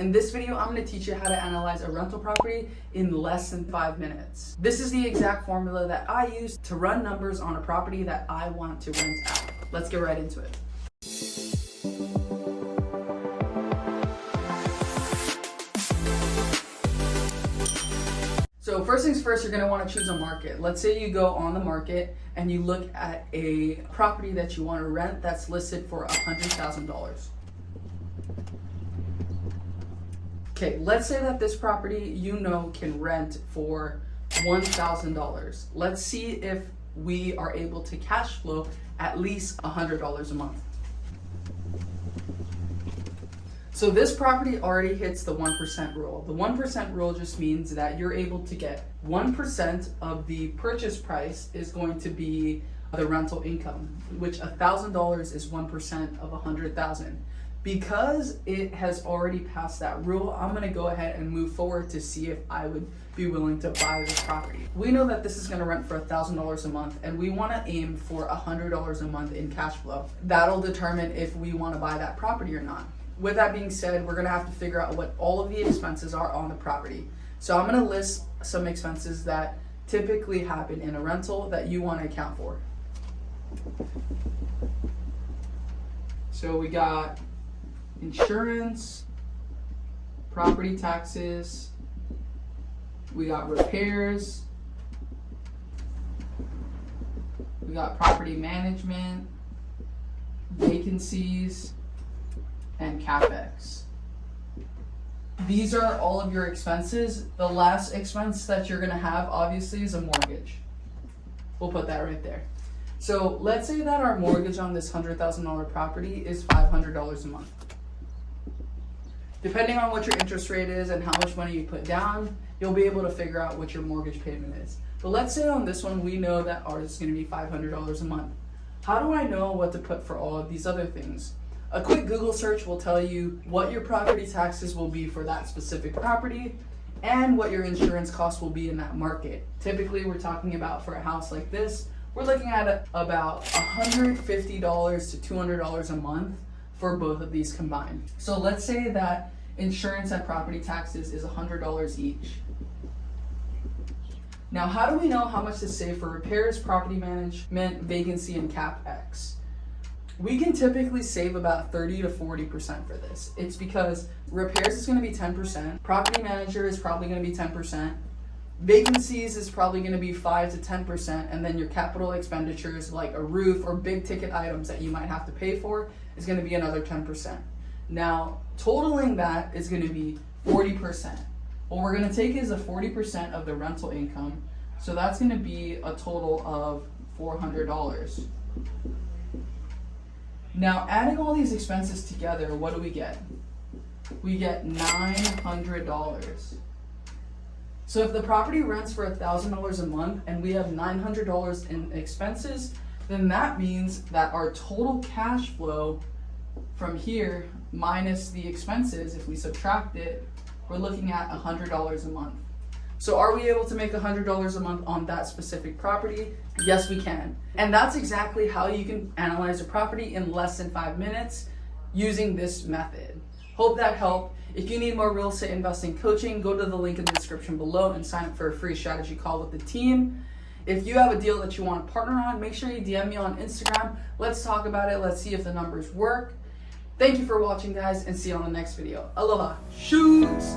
In this video, I'm going to teach you how to analyze a rental property in less than 5 minutes. This is the exact formula that I use to run numbers on a property that I want to rent out. Let's get right into it. So first things first, you're going to want to choose a market. Let's say you go on the market and you look at a property that you want to rent that's listed for $100,000. Okay, let's say that this property can rent for $1,000. Let's see if we are able to cash flow at least $100 a month. So this property already hits the 1% rule. The 1% rule just means that you're able to get 1% of the purchase price is going to be the rental income, which $1,000 is 1% of $100,000. Because it has already passed that rule, I'm gonna go ahead and move forward to see if I would be willing to buy this property. We know that this is gonna rent for $1,000 a month, and we wanna aim for $100 a month in cash flow. That'll determine if we wanna buy that property or not. With that being said, we're gonna have to figure out what all of the expenses are on the property. So I'm gonna list some expenses that typically happen in a rental that you wanna account for. So we got insurance, property taxes, we got repairs, we got property management, vacancies, and CapEx. These are all of your expenses. The last expense that you're gonna have obviously is a mortgage. We'll put that right there. So let's say that our mortgage on this $100,000 property is $500 a month. Depending on what your interest rate is and how much money you put down, you'll be able to figure out what your mortgage payment is. But let's say on this one, we know that ours is gonna be $500 a month. How do I know what to put for all of these other things? A quick Google search will tell you what your property taxes will be for that specific property and what your insurance costs will be in that market. Typically, we're talking about for a house like this, we're looking at about $150 to $200 a month for both of these combined. So let's say that insurance and property taxes is $100 each. Now, how do we know how much to save for repairs, property management, vacancy, and CapEx? We can typically save about 30 to 40% for this. It's because repairs is gonna be 10%, property manager is probably gonna be 10%, vacancies is probably gonna be 5 to 10%, and then your capital expenditures like a roof or big ticket items that you might have to pay for is gonna be another 10%. Now, totaling that is gonna be 40%. What we're gonna take is a 40% of the rental income, so that's gonna be a total of $400. Now, adding all these expenses together, what do we get? We get $900. So if the property rents for $1,000 a month and we have $900 in expenses, then that means that our total cash flow from here minus the expenses, if we subtract it, we're looking at $100 a month. So are we able to make $100 a month on that specific property? Yes, we can. And that's exactly how you can analyze a property in less than 5 minutes using this method. Hope that helped. If you need more real estate investing coaching, go to the link in the description below and sign up for a free strategy call with the team. If you have a deal that you want to partner on, make sure you DM me on Instagram. Let's talk about it. Let's see if the numbers work. Thank you for watching, guys, and see you on the next video. Aloha. Shoots!